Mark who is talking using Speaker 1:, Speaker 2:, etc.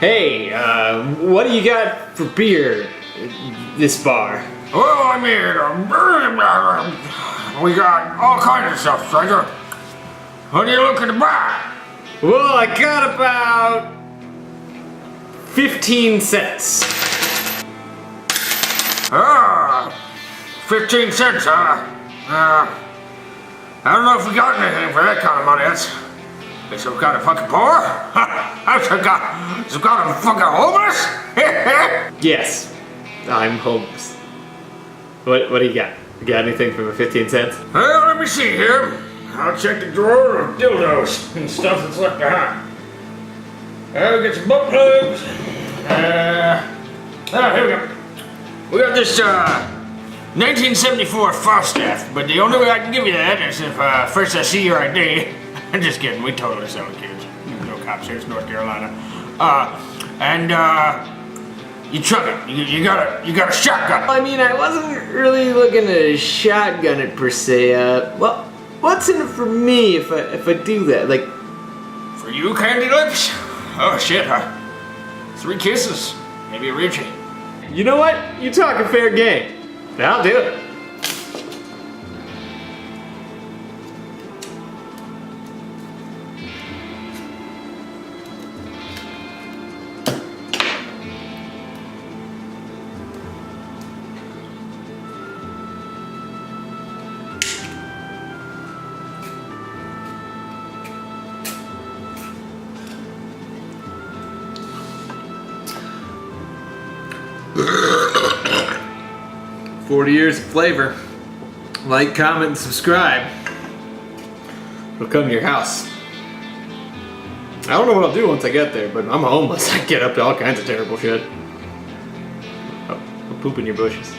Speaker 1: Hey, what do you got for beer this bar?
Speaker 2: Well, I mean, we got all kinds of stuff, stranger. What are you looking to buy?
Speaker 1: Well, I got about 15 cents.
Speaker 2: 15 cents, huh? I don't know if we got anything for that kind of money. That's some kind of fucking poor? That's some kind of fucking homeless?
Speaker 1: Yes, I'm homeless. What do you got? You got anything for 15 cents?
Speaker 2: Well, let me see here. I'll check the drawer of dildos and stuff that's left behind. I'll get some butt plugs. Here we go. We got this 1974 Falstaff, but the only way I can give you that is if first I see your ID. I'm just kidding, we totally sell kids. No cops here, it's North Carolina. You truck it. You got a shotgun.
Speaker 1: I mean, I wasn't really looking to shotgun it per se. Well, what's in it for me if I do that? Like,
Speaker 2: for you, Candy Lips? Oh shit, huh? 3 kisses, maybe a Richie.
Speaker 1: you know what? You talk a fair game. I'll do it. "40 years of flavor. Like, comment, and subscribe. It'll come to your house. I don't know what I'll do once I get there, but I'm homeless. I get up to all kinds of terrible shit. Oh, I'll poop in your bushes.